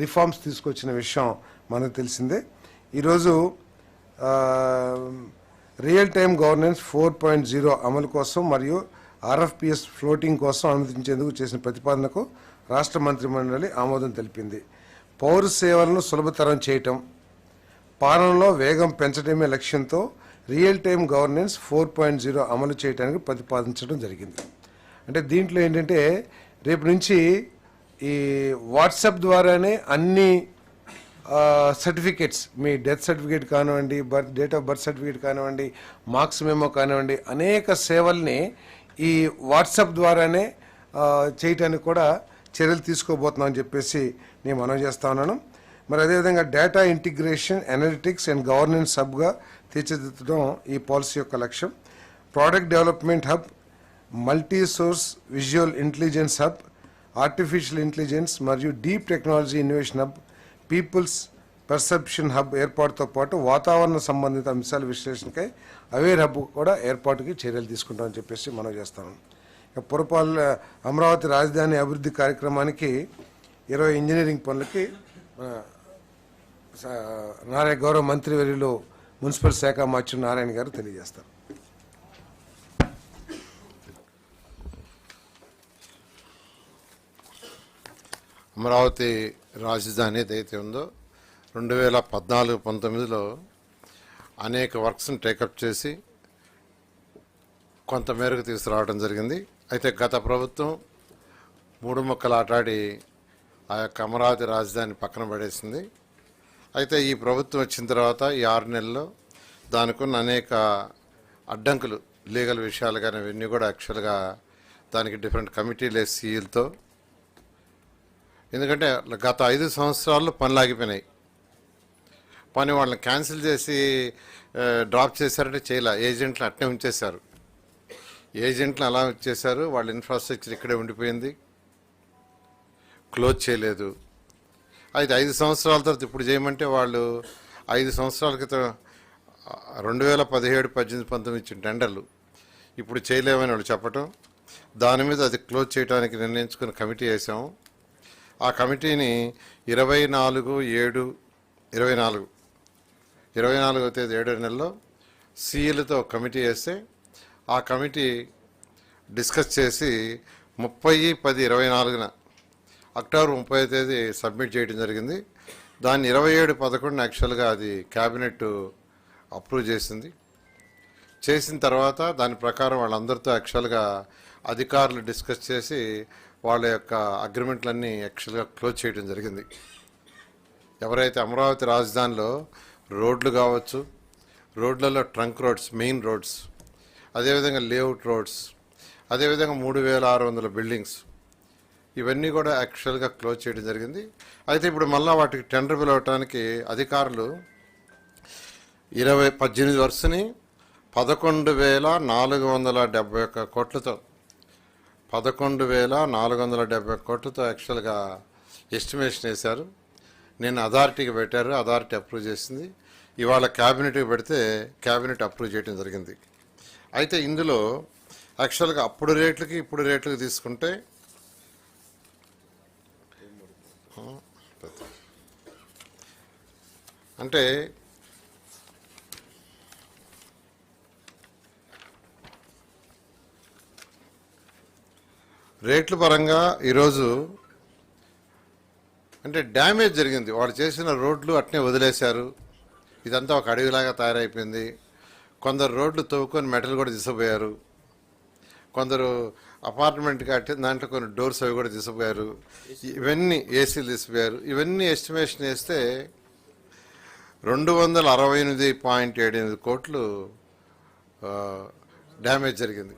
S1: రిఫార్మ్స్ తీసుకొచ్చిన విషయం మనకు తెలిసిందే. ఈరోజు రియల్ టైమ్ గవర్నెన్స్ 4.0 అమలు కోసం మరియు ఆర్ఎఫ్పిఎస్ ఫ్లోటింగ్ కోసం అనుమతించేందుకు చేసిన ప్రతిపాదనకు రాష్ట్ర మంత్రిమండలి ఆమోదం తెలిపింది. పౌర సేవలను సులభతరం చేయటం, పాలనలో వేగం పెంచడమే లక్ష్యంతో రియల్ టైమ్ గవర్నెన్స్ 4.0 అమలు చేయడానికి ప్రతిపాదించడం జరిగింది. అంటే దీంట్లో ఏంటంటే రేపు నుంచి ఈ వాట్సాప్ ద్వారానే అన్ని సర్టిఫికేట్స్, మీ డెత్ సర్టిఫికేట్ కానివ్వండి, డేట్ ఆఫ్ బర్త్ సర్టిఫికేట్ కానివ్వండి, మార్క్స్ మెమో కానివ్వండి, అనేక సేవల్ని ఈ వాట్సాప్ ద్వారానే చేయటానికి కూడా చర్యలు తీసుకోబోతున్నామని చెప్పేసి నేను మనవి చేస్తా ఉన్నాను. మరి అదేవిధంగా data integration, analytics and governance హబ్గా తీర్చిదిద్దడం ఈ పాలసీ యొక్క లక్ష్యం. Product development hub, multi source visual intelligence hub, artificial intelligence మరియు deep technology innovation hub, people's perception hub ఏర్పాటుతో పాటు వాతావరణ సంబంధిత అంశాల విశ్లేషణకై అవేర్ హబ్ కూడా ఏర్పాటుకి చర్యలు తీసుకుంటామని చెప్పేసి మనం చేస్తాం. అమరావతి రాజధాని అభివృద్ధి కార్యక్రమానికి 20 ఇంజనీరింగ్ పనులకి గౌరవ మంత్రివర్యులు మున్సిపల్ శాఖ మంత్రి నారాయణ గారు తెలియజేస్తారు.
S2: అమరావతి రాజధాని ఏదైతే ఉందో 2014-19లో అనేక వర్క్స్ని టేకప్ చేసి కొంత మేరకు తీసుకురావడం జరిగింది. అయితే గత ప్రభుత్వం మూడు ముక్కలు ఆటాడి ఆ యొక్క అమరావతి రాజధాని పక్కన పడేసింది. అయితే ఈ ప్రభుత్వం వచ్చిన తర్వాత ఈ 6 నెలల్లో దానికున్న అనేక అడ్డంకులు, లీగల్ విషయాలు కానీ ఇవన్నీ కూడా యాక్చువల్గా దానికి డిఫరెంట్ కమిటీలు సీఈలతో, ఎందుకంటే గత 5 సంవత్సరాల్లో పనులు ఆగిపోయినాయి. పని వాళ్ళని క్యాన్సిల్ చేసి డ్రాప్ చేశారంటే చేయలే, ఏజెంట్లు అట్నే ఉంచేశారు. ఏజెంట్లు అలా వచ్చేసారు, వాళ్ళ ఇన్ఫ్రాస్ట్రక్చర్ ఇక్కడే ఉండిపోయింది, క్లోజ్ చేయలేదు. అయితే 5 సంవత్సరాల తర్వాత ఇప్పుడు చేయమంటే వాళ్ళు 5 సంవత్సరాల క్రితం 2017, 18, 19 ఇచ్చిన టెండర్లు ఇప్పుడు చేయలేమని వాళ్ళు చెప్పటం, దాని మీద అది క్లోజ్ చేయడానికి నిర్ణయించుకుని కమిటీ వేసాము. ఆ కమిటీని 24/7/24 తేదీ 7వ నెలలో సీఈలతో కమిటీ వేస్తే ఆ కమిటీ డిస్కస్ చేసి 30/10/24 అక్టోబర్ 30వ తేదీ సబ్మిట్ చేయడం జరిగింది. దాన్ని 27/11 యాక్చువల్గా అది క్యాబినెట్ అప్రూవ్ చేసింది. చేసిన తర్వాత దాని ప్రకారం వాళ్ళందరితో యాక్చువల్గా అధికారులు డిస్కస్ చేసి వాళ్ళ యొక్క అగ్రిమెంట్లన్నీ యాక్చువల్గా క్లోజ్ చేయడం జరిగింది. ఎవరైతే అమరావతి రాజధానిలో రోడ్లు కావచ్చు, రోడ్లలో ట్రంక్ రోడ్స్, మెయిన్ రోడ్స్, అదేవిధంగా లేఅవుట్ రోడ్స్, అదేవిధంగా 3600 బిల్డింగ్స్, ఇవన్నీ కూడా యాక్చువల్గా క్లోజ్ చేయడం జరిగింది. అయితే ఇప్పుడు మళ్ళీ వాటికి టెండర్ పిలవటానికి అధికారులు 18 వర్షని 11,471 కోట్లతో 11,470 కోట్లతో యాక్చువల్గా ఎస్టిమేషన్ వేశారు. నేను అథారిటీకి పెట్టారు, అథారిటీ అప్రూవ్ చేసింది. ఇవాళ క్యాబినెట్కి పెడితే క్యాబినెట్ అప్రూవ్ చేయడం జరిగింది. అయితే ఇందులో యాక్చువల్గా అప్పుడు రేట్లకి ఇప్పుడు రేట్లకి తీసుకుంటే అంటే రేట్ల పరంగా ఈరోజు అంటే డ్యామేజ్ జరిగింది. వాళ్ళు చేసిన రోడ్లు అట్నే వదిలేశారు. ఇదంతా ఒక అడవిలాగా తయారైపోయింది. కొందరు రోడ్లు తవ్వుకొని మెటల్ కూడా తీసుకుపోయారు. కొందరు అపార్ట్మెంట్ కట్టి దాంట్లో కొన్ని డోర్స్ అవి కూడా తీసుకుపోయారు. ఇవన్నీ ఏసీలు తీసుకుపోయారు. ఇవన్నీ ఎస్టిమేషన్ వేస్తే 268.78 కోట్లు డ్యామేజ్ జరిగింది.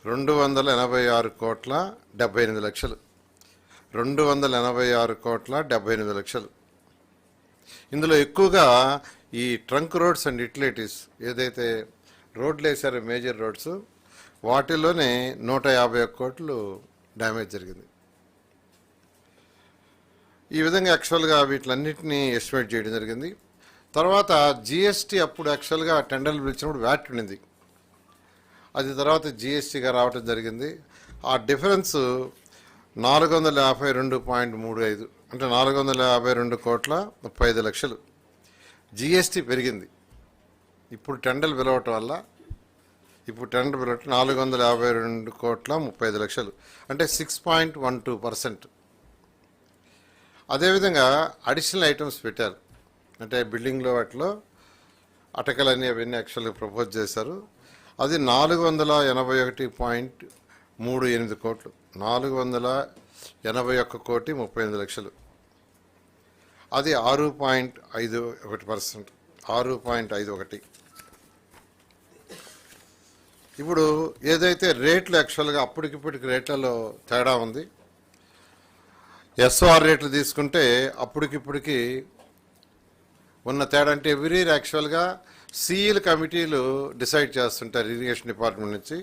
S2: 286,78,00,000. 286,78,00,000. ఇందులో ఎక్కువగా ఈ ట్రంక్ రోడ్స్ అండ్ యుటిలిటీస్ ఏదైతే రోడ్లు వేసారో మేజర్ రోడ్స్ వాటిల్లోనే 151 కోట్లు డ్యామేజ్ జరిగింది. ఈ విధంగా యాక్చువల్గా వీటిలన్నింటినీ ఎస్టిమేట్ చేయడం జరిగింది. తర్వాత జిఎస్టీ అప్పుడు యాక్చువల్గా టెండర్లు పిలిచినప్పుడు వ్యాట్ ఉండింది. అది తర్వాత జిఎస్టీగా రావటం జరిగింది. ఆ డిఫరెన్స్ 452.35 అంటే 452,35,00,000 జిఎస్టీ పెరిగింది. ఇప్పుడు టెండర్లు పిలవటం వల్ల 452,30,00,000 అంటే 6.12%. అదేవిధంగా అడిషనల్ ఐటమ్స్ పెట్టారు. అంటే బిల్డింగ్లో వాటిలో అటకలన్నీ అవన్నీ యాక్చువల్గా ప్రపోజ్ చేశారు. అది 481.38 కోట్లు. 481,38,00,000. అది 6.51%. 6.51. ఇప్పుడు ఏదైతే రేట్లు యాక్చువల్గా అప్పటికిప్పటికి రేట్లలో తేడా ఉంది. ఎస్ఆర్ రేట్లు తీసుకుంటే అప్పటికిప్పటికి ఉన్న తేడా అంటే ఎవ్రీ ఇయర్ యాక్చువల్గా సీఈల కమిటీలు డిసైడ్ చేస్తుంటారు ఇరిగేషన్ డిపార్ట్మెంట్ నుంచి.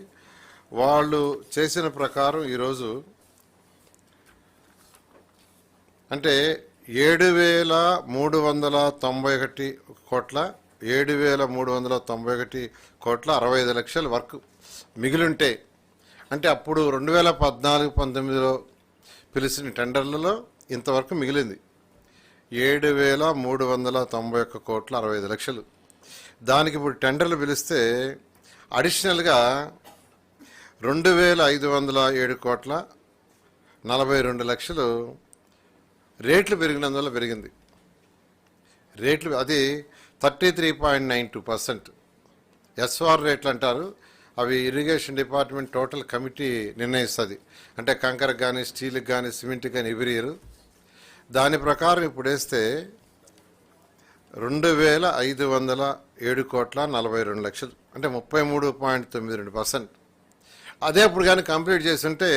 S2: వాళ్ళు చేసిన ప్రకారం ఈరోజు అంటే 7,391 కోట్ల 7,391,65,00,000 వర్క్ మిగిలింటే అంటే అప్పుడు 2014-19లో పిలిచిన టెండర్లలో ఇంతవరకు మిగిలింది 7,391,65,00,000. దానికి ఇప్పుడు టెండర్లు పిలిస్తే అడిషనల్గా 2,507,42,00,000 రేట్లు పెరిగినందువల్ల పెరిగింది. రేట్లు అది 33.92%. ఎస్ఆర్ రేట్లు అంటారు. అవి ఇరిగేషన్ డిపార్ట్మెంట్ టోటల్ కమిటీ నిర్ణయిస్తుంది. అంటే కంకరకు కానీ స్టీల్కి కానీ సిమెంట్కి కానీ ఎవ్రీ ఇయర్. దాని ప్రకారం ఇప్పుడు వేస్తే 2,507,42,00,000 అంటే 33.92%. అదే ఇప్పుడు కానీ కంప్లీట్ చేస్తుంటే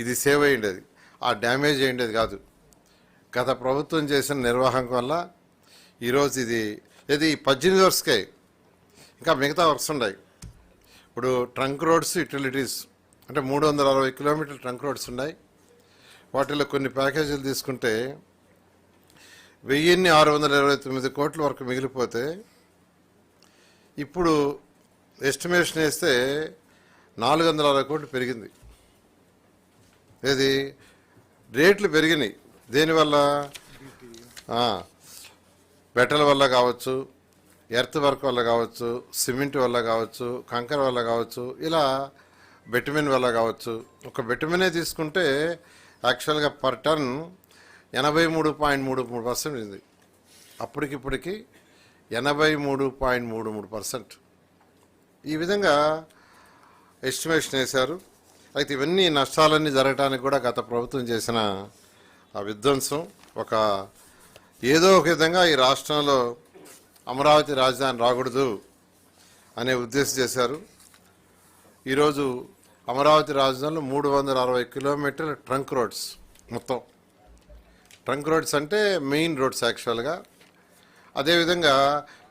S2: ఇది సేవ్ అయ్యిండేది, ఆ డ్యామేజ్ అయ్యిండేది కాదు. గత ప్రభుత్వం చేసిన నిర్వాహకం వల్ల ఈరోజు ఇది 18 వర్క్స్కే ఇంకా మిగతా వర్క్స్ ఉన్నాయి. ఇప్పుడు ట్రంక్ రోడ్స్ యుటిలిటీస్ అంటే 360 కిలోమీటర్ల ట్రంక్ రోడ్స్ ఉన్నాయి. వాటిలో కొన్ని ప్యాకేజీలు తీసుకుంటే 1,629 కోట్ల వరకు మిగిలిపోతే ఇప్పుడు ఎస్టిమేషన్ వేస్తే 460 కోట్లు పెరిగింది. ఏది రేట్లు పెరిగినాయి. దేనివల్ల? బెటల వల్ల కావచ్చు, ఎర్త్ వర్క్ వల్ల కావచ్చు, సిమెంట్ వల్ల కావచ్చు, కంకర వల్ల కావచ్చు, ఇలా బెటమిన్ వల్ల కావచ్చు. ఒక బెటమినే తీసుకుంటే యాక్చువల్గా పర్ టన్ 83.33% ఉంది. అప్పటికిప్పటికి 83.33%. ఈ విధంగా ఎస్టిమేషన్ వేశారు. అయితే ఇవన్నీ నష్టాలన్నీ జరగడానికి కూడా గత ప్రభుత్వం చేసిన ఆ విధ్వంసం ఏదో ఒక విధంగా ఈ రాష్ట్రంలో అమరావతి రాజధాని రాకూడదు అనే ఉద్దేశం చేశారు. ఈరోజు అమరావతి రాజధానిలో 360 కిలోమీటర్ల ట్రంక్ రోడ్స్, మొత్తం ట్రంక్ రోడ్స్ అంటే మెయిన్ రోడ్స్ యాక్చువల్గా. అదేవిధంగా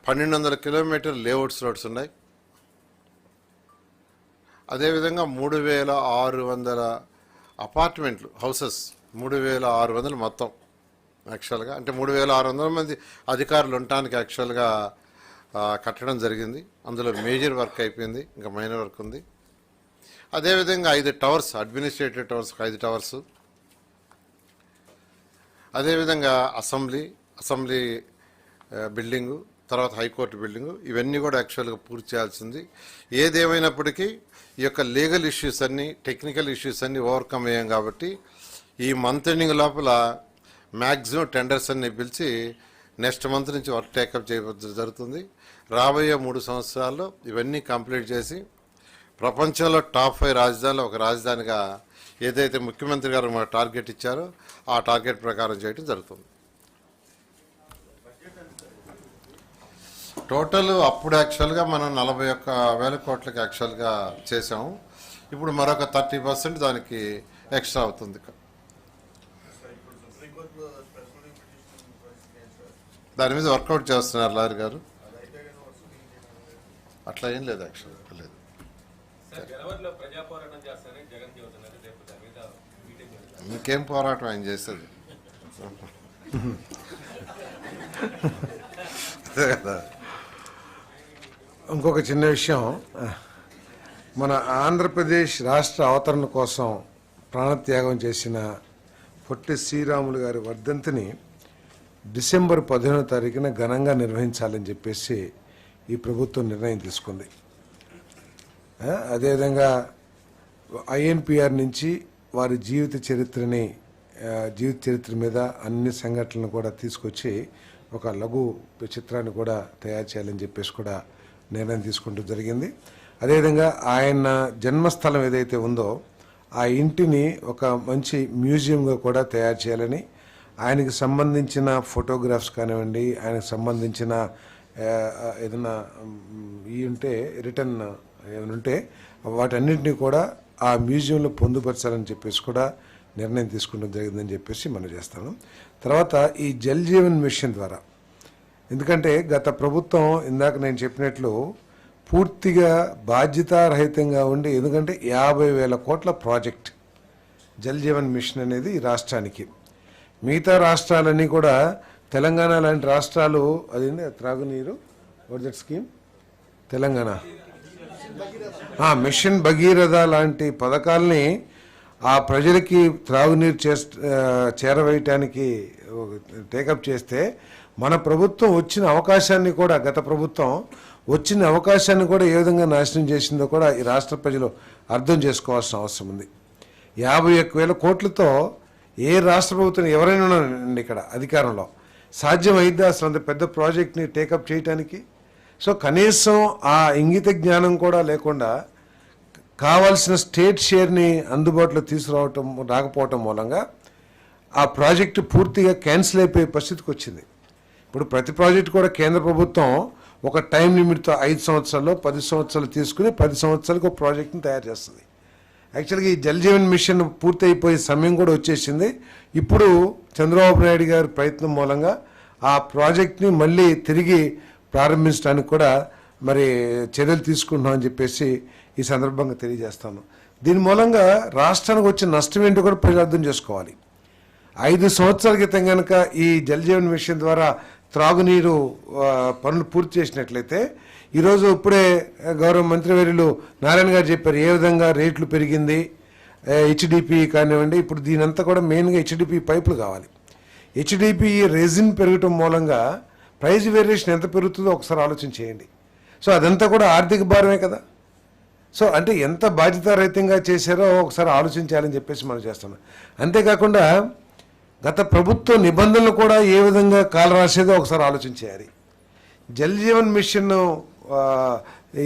S2: 1200 కిలోమీటర్ లేఅవుట్స్ రోడ్స్ ఉన్నాయి. అదేవిధంగా 3600 అపార్ట్మెంట్లు, హౌసెస్ 3600 మొత్తం యాక్చువల్గా. అంటే 3600 మంది అధికారులు ఉండటానికి యాక్చువల్గా కట్టడం జరిగింది. అందులో మేజర్ వర్క్ అయిపోయింది, ఇంకా మైనర్ వర్క్ ఉంది. అదేవిధంగా 5 టవర్స్, అడ్మినిస్ట్రేటివ్ టవర్స్ 5 టవర్స్. అదేవిధంగా అసెంబ్లీ బిల్డింగు, తర్వాత హైకోర్టు బిల్డింగు, ఇవన్నీ కూడా యాక్చువల్గా పూర్తి చేయాల్సింది. ఏదేమైనప్పటికీ ఈ యొక్క లీగల్ ఇష్యూస్ అన్నీ, టెక్నికల్ ఇష్యూస్ అన్నీ ఓవర్కమ్ అయ్యాం కాబట్టి ఈ మంత్ ఎండింగ్ లోపల మ్యాక్సిమం టెండర్స్ అన్ని పిలిచి నెక్స్ట్ మంత్ నుంచి వర్క్ టేకప్ చేయబోతుంది జరుగుతుంది. రాబోయే 3 సంవత్సరాల్లో ఇవన్నీ కంప్లీట్ చేసి ప్రపంచంలో టాప్ 5 రాజధానిలో ఒక రాజధానిగా ఏదైతే ముఖ్యమంత్రి గారు మన టార్గెట్ ఇచ్చారో ఆ టార్గెట్ ప్రకారం చేయడం జరుగుతుంది. టోటల్ అప్పుడు యాక్చువల్గా మనం 41,000 కోట్లకి యాక్చువల్గా చేసాము. ఇప్పుడు మరొక 30% దానికి ఎక్స్ట్రా అవుతుంది. దాని మీద వర్కౌట్ చేస్తున్నారు లాయర్ గారు. అట్లా ఏం లేదు యాక్చువల్గా లేదు. ఇంకేం పోరాటం ఆయన చేస్తుంది అదే కదా.
S1: ఇంకొక చిన్న విషయం, మన ఆంధ్రప్రదేశ్ రాష్ట్ర అవతరణ కోసం ప్రాణత్యాగం చేసిన పొట్టి శ్రీరాములు గారి వర్ధంతిని డిసెంబర్ 15వ తారీఖున ఘనంగా నిర్వహించాలని చెప్పేసి ఈ ప్రభుత్వం నిర్ణయం తీసుకుంది. అదేవిధంగా ఐఎన్పిఆర్ నుంచి వారి జీవిత చరిత్ర మీద అన్ని సంఘటనలను కూడా తీసుకొచ్చి ఒక లఘు చిత్రాన్ని కూడా తయారు చేయాలని చెప్పేసి కూడా నిర్ణయం తీసుకుంటూ జరిగింది. అదేవిధంగా ఆయన జన్మస్థలం ఏదైతే ఉందో ఆ ఇంటిని ఒక మంచి మ్యూజియంగా కూడా తయారు చేయాలని, ఆయనకి సంబంధించిన ఫోటోగ్రాఫ్స్ కానివ్వండి, ఆయనకు సంబంధించిన ఏదైనా ఉంటే రిటర్న్ ఏమైనా ఉంటే వాటన్నింటినీ కూడా ఆ మ్యూజియంలో పొందుపరచాలని చెప్పేసి కూడా నిర్ణయం తీసుకోవడం జరిగిందని చెప్పేసి మనం చేస్తాను. తర్వాత ఈ జల్ జీవన్ మిషన్ ద్వారా, ఎందుకంటే గత ప్రభుత్వం ఇందాక నేను చెప్పినట్లు పూర్తిగా బాధ్యతారహితంగా ఉండి, ఎందుకంటే 50,000 కోట్ల ప్రాజెక్ట్ జల్ జీవన్ మిషన్ అనేది ఈ రాష్ట్రానికి. మిగతా రాష్ట్రాలన్నీ కూడా, తెలంగాణ లాంటి రాష్ట్రాలు అది త్రాగునీరు what that scheme Telangana mission Bhagiratha లాంటి పథకాలని ఆ ప్రజలకి త్రాగునీరు చేరవేయటానికి టేకప్ చేస్తే, మన ప్రభుత్వం వచ్చిన అవకాశాన్ని కూడా, గత ప్రభుత్వం వచ్చిన అవకాశాన్ని కూడా ఏ విధంగా నాశనం చేసిందో కూడా ఈ రాష్ట్ర ప్రజలు అర్థం చేసుకోవాల్సిన అవసరం ఉంది. 51,000 కోట్లతో ఏ రాష్ట్ర ప్రభుత్వం ఎవరైనా ఉన్నారండి ఇక్కడ అధికారంలో, సాధ్యమైద్దా అసలు అంత పెద్ద ప్రాజెక్ట్ని టేకప్ చేయటానికి? సో కనీసం ఆ ఇంగిత జ్ఞానం కూడా లేకుండా కావాల్సిన స్టేట్ షేర్ని అందుబాటులో రాకపోవటం మూలంగా ఆ ప్రాజెక్టు పూర్తిగా క్యాన్సిల్ అయిపోయే పరిస్థితికి వచ్చింది. ఇప్పుడు ప్రతి ప్రాజెక్టు కూడా కేంద్ర ప్రభుత్వం ఒక టైం లిమిట్తో 5 సంవత్సరాల్లో 10 సంవత్సరాలు తీసుకుని 10 సంవత్సరాలకు ఒక ప్రాజెక్ట్ని తయారు చేస్తుంది. యాక్చువల్గా ఈ జల్ జీవన్ మిషన్ పూర్తి అయిపోయే సమయం కూడా వచ్చేసింది. ఇప్పుడు చంద్రబాబు నాయుడు గారి ప్రయత్నం మూలంగా ఆ ప్రాజెక్ట్ని మళ్ళీ తిరిగి ప్రారంభించడానికి కూడా మరి చర్యలు తీసుకుంటున్నామని చెప్పేసి ఈ సందర్భంగా తెలియజేస్తాను. దీని మూలంగా రాష్ట్రానికి వచ్చిన నష్టం ఏంటో కూడా ప్రజలు అర్థం చేసుకోవాలి. 5 సంవత్సరాల క్రితం కనుక ఈ జల్ జీవన్ మిషన్ ద్వారా త్రాగునీరు పనులు పూర్తి చేసినట్లయితే ఈరోజు ఇప్పుడే గౌరవ మంత్రివర్యులు నారాయణ గారు చెప్పారు ఏ విధంగా రేట్లు పెరిగింది, హెచ్డిపి కానివ్వండి. ఇప్పుడు దీనంతా కూడా మెయిన్గా హెచ్డిపి పైపులు కావాలి. హెచ్డిపి రెజిన్ పెరగటం మూలంగా ప్రైస్ వేరియేషన్ ఎంత పెరుగుతుందో ఒకసారి ఆలోచన చేయండి. సో అదంతా కూడా ఆర్థిక భారమే కదా. సో అంటే ఎంత బాధ్యతారహితంగా చేశారో ఒకసారి ఆలోచించాలని చెప్పేసి మనం చేస్తున్నాం. అంతేకాకుండా గత ప్రభుత్వ నిబంధనలు కూడా ఏ విధంగా కాలు రాసేదో ఒకసారి ఆలోచించేయాలి. జల్ జీవన్ మిషన్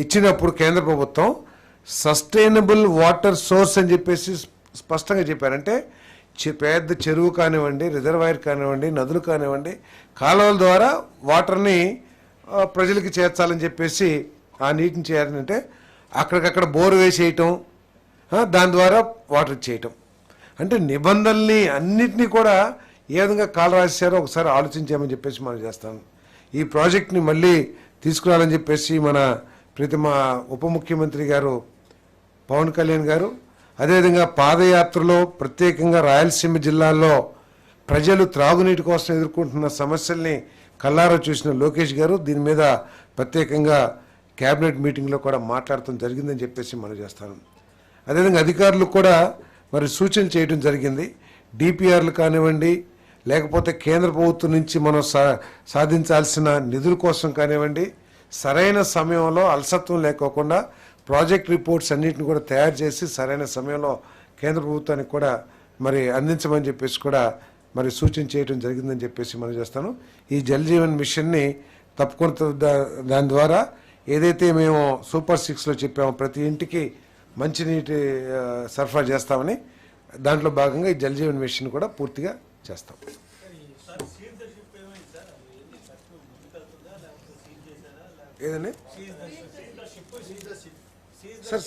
S1: ఇచ్చినప్పుడు కేంద్ర ప్రభుత్వం సస్టైనబుల్ వాటర్ సోర్స్ అని చెప్పేసి స్పష్టంగా చెప్పారంటే పెద్ద చెరువు కానివ్వండి, రిజర్వాయర్ కానివ్వండి, నదులు కానివ్వండి, కాలువల ద్వారా వాటర్ని ప్రజలకి చేర్చాలని చెప్పేసి ఆ నీటిని చేయాలంటే అక్కడికక్కడ బోరు వేసేయటం, దాని ద్వారా వాటర్ ఇచ్చేయటం. అంటే నిబంధనల్ని అన్నిటినీ కూడా ఏ విధంగా కాలు రాశారో ఒకసారి ఆలోచించామని చెప్పేసి మనం చేస్తాం. ఈ ప్రాజెక్ట్ని మళ్ళీ తీసుకురావాలని చెప్పేసి మన ప్రీతమ ఉప ముఖ్యమంత్రి గారు పవన్ కళ్యాణ్ గారు, అదేవిధంగా పాదయాత్రలో ప్రత్యేకంగా రాయలసీమ జిల్లాల్లో ప్రజలు త్రాగునీటి కోసం ఎదుర్కొంటున్న సమస్యల్ని కల్లారా చూసిన లోకేష్ గారు దీని మీద ప్రత్యేకంగా క్యాబినెట్ మీటింగ్లో కూడా మాట్లాడటం జరిగిందని చెప్పేసి మనం చేస్తాను. అదేవిధంగా అధికారులు కూడా మరి సూచనలు చేయడం జరిగింది. డిపిఆర్లు కానివ్వండి, లేకపోతే కేంద్ర ప్రభుత్వం నుంచి మనం సాధించాల్సిన నిధుల కోసం కానివ్వండి, సరైన సమయంలో అలసత్వం లేకోకుండా ప్రాజెక్ట్ రిపోర్ట్స్ అన్నింటిని కూడా తయారు చేసి సరైన సమయంలో కేంద్ర ప్రభుత్వానికి కూడా మరి అందించమని చెప్పేసి కూడా మరి సూచన చేయడం జరిగిందని చెప్పేసి మనం చేస్తాను. ఈ జల్ జీవన్ మిషన్ని తప్పకుండా దాని ద్వారా ఏదైతే మేము సూపర్ 6లో చెప్పామో ప్రతి ఇంటికి మంచినీటి సరఫరా చేస్తామని, దాంట్లో భాగంగా ఈ జల్ జీవన్ మిషన్ కూడా పూర్తిగా చేస్తాం. ఏదండి సార్,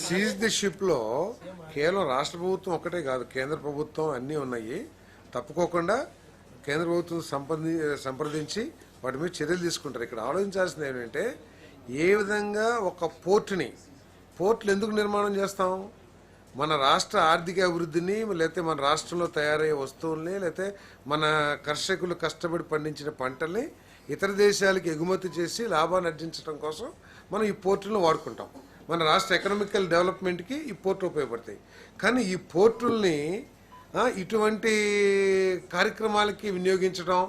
S1: సీజ్ ది షిప్లో కేవలం రాష్ట్ర ప్రభుత్వం ఒక్కటే కాదు, కేంద్ర ప్రభుత్వం అన్నీ ఉన్నాయి. తప్పుకోకుండా కేంద్ర ప్రభుత్వం సంప్రదించి వాటి మీద చర్యలు తీసుకుంటారు. ఇక్కడ ఆలోచించాల్సింది ఏంటంటే ఏ విధంగా ఒక పోర్టులు ఎందుకు నిర్మాణం చేస్తాం? మన రాష్ట్ర ఆర్థిక అభివృద్ధిని, లేకపోతే మన రాష్ట్రంలో తయారయ్యే వస్తువుల్ని, లేకపోతే మన కర్షకులు కష్టపడి పండించిన పంటల్ని ఇతర దేశాలకు ఎగుమతి చేసి లాభాన్ని ఆర్జించడం కోసం మనం ఈ పోర్టులను వాడుకుంటాం. మన రాష్ట్ర ఎకనామికల్ డెవలప్మెంట్కి ఈ పోర్టులు ఉపయోగపడతాయి. కానీ ఈ పోర్టుల్ని ఇటువంటి కార్యక్రమాలకి వినియోగించడం,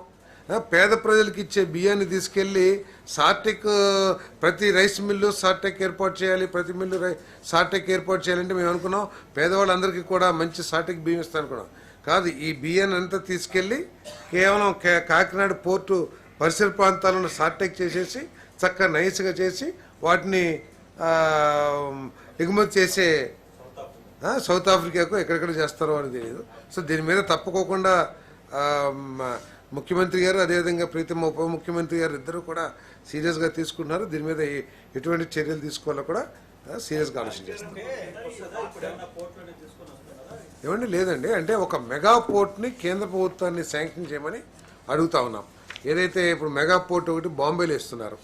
S1: పేద ప్రజలకు ఇచ్చే బియ్యాన్ని తీసుకెళ్ళి సార్టెక్ ప్రతి రైస్ మిల్లు సార్టెక్ ఏర్పాటు చేయాలి, ప్రతి మిల్లు సార్టెక్ ఏర్పాటు చేయాలంటే మేము అనుకున్నాం పేదవాళ్ళందరికీ కూడా మంచి సార్టెక్ బియ్యం ఇస్తాం అనుకున్నాం. కాదు, ఈ బియ్యాన్ని అంతా తీసుకెళ్ళి కేవలం కాకినాడ పోర్టు పరిసర ప్రాంతాలను సార్టెక్ చేసేసి చక్కగా నైస్గా చేసి వాటిని ఎగుమతి చేసే సౌత్ ఆఫ్రికాకు ఎక్కడెక్కడ చేస్తారో అని తెలియదు. సో దీని మీద తప్పుకోకుండా ముఖ్యమంత్రి గారు, అదేవిధంగా ప్రీతమ ఉప ముఖ్యమంత్రి గారు ఇద్దరు కూడా సీరియస్గా తీసుకున్నారు. దీని మీద ఎటువంటి చర్యలు తీసుకోవాలో కూడా సీరియస్గా ఆలోచన చేస్తారు. ఏమండి లేదండి, అంటే ఒక మెగా పోర్ట్ని కేంద్ర ప్రభుత్వాన్ని శాంక్షన్ చేయమని అడుగుతా ఉన్నాం. ఏదైతే ఇప్పుడు మెగా పోర్ట్ ఒకటి బాంబేలో ఇస్తున్నారు.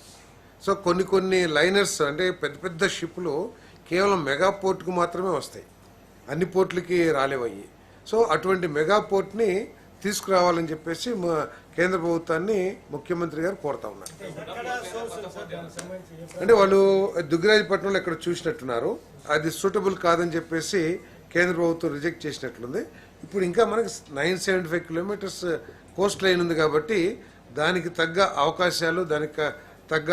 S1: సో కొన్ని లైనర్స్ అంటే పెద్ద పెద్ద షిప్లు కేవలం మెగా పోర్ట్కు మాత్రమే వస్తాయి, అన్ని పోర్టులకి రాలేవయ్యి. సో అటువంటి మెగా పోర్ట్ని తీసుకురావాలని చెప్పేసి కేంద్ర ప్రభుత్వాన్ని ముఖ్యమంత్రి గారు కోరుతా ఉన్నారు. అంటే వాళ్ళు దుగ్గిరాజపట్నంలో ఎక్కడ చూసినట్టున్నారు, అది సూటబుల్ కాదని చెప్పేసి కేంద్ర ప్రభుత్వం రిజెక్ట్ చేసినట్లుంది. ఇప్పుడు ఇంకా మనకి 975 కిలోమీటర్స్ కోస్ట్ లైన్ ఉంది కాబట్టి దానికి తగ్గ అవకాశాలు, దానికి తగ్గ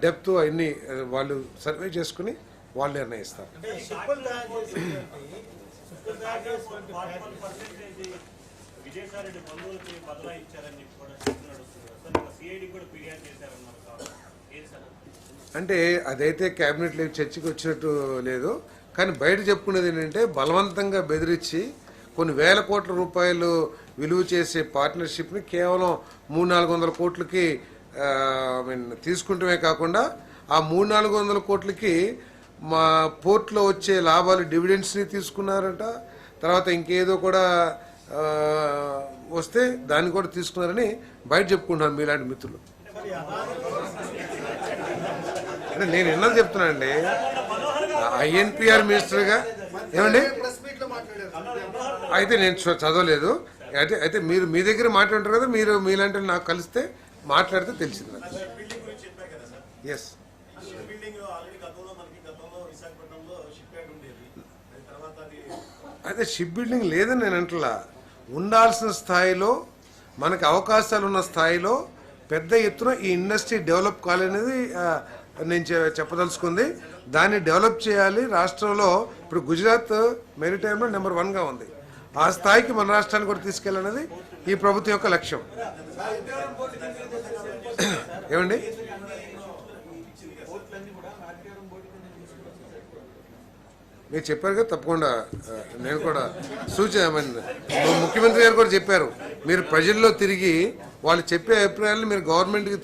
S1: డెప్త్ అన్ని వాళ్ళు సర్వే చేసుకుని వాళ్ళు నిర్ణయిస్తారు. అంటే అదైతే క్యాబినెట్లో చర్చకి వచ్చినట్టు లేదు, కానీ బయట చెప్పుకునేది ఏంటంటే బలవంతంగా బెదిరించి కొన్ని వేల కోట్ల రూపాయలు విలువ చేసే పార్ట్నర్షిప్ని కేవలం 300-400 కోట్లకి తీసుకుంటమే కాకుండా ఆ 300-400 కోట్లకి మా పోర్ట్లో వచ్చే లాభాలు డివిడెండ్స్ని తీసుకున్నారంట. తర్వాత ఇంకేదో కూడా వస్తే దాన్ని కూడా తీసుకున్నారని బయట చెప్పుకుంటున్నాను మీలాంటి మిత్రులు. అంటే నేను ఎన్నో చెప్తున్నానండి, ఐఎన్పిఆర్ మినిస్టర్గా ఏమండి, అయితే నేను చదవలేదు. అయితే మీరు మీ దగ్గర మాట్లాడుతారు కదా, మీరు మీలాంటి నాకు కలిస్తే మాట్లాడితే తెలిసింది నాకు.
S3: బిల్డింగ్ గురించి చెప్పారు కదా sir.
S1: Yes,
S3: ship building already గతంలో విశాఖపట్నంలో షిప్ యార్డ్ ఉండేది. దాని తర్వాత అది
S1: అయితే షిప్ బిల్డింగ్ లేదని నేను అంటలా, ఉండాల్సిన స్థాయిలో మనకు అవకాశాలు ఉన్న స్థాయిలో పెద్ద ఎత్తున ఈ ఇండస్ట్రీ డెవలప్ కావాలనేది నేను చెప్పదలుచుకుంది. దాన్ని డెవలప్ చేయాలి రాష్ట్రంలో. ఇప్పుడు గుజరాత్ మెరిటైమ్లో నెంబర్ 1గా ఉంది. ఆ స్థాయికి మన రాష్ట్రాన్ని కూడా తీసుకెళ్ళాలనేది ఈ ప్రభుత్వం యొక్క లక్ష్యం. ఏమండి, మీరు చెప్పారు కదా, తప్పకుండా నేను కూడా ముఖ్యమంత్రి గారు కూడా చెప్పారు, మీరు ప్రజల్లో తిరిగి వాళ్ళు చెప్పే అభిప్రాయాలను మీరు గవర్నమెంట్కి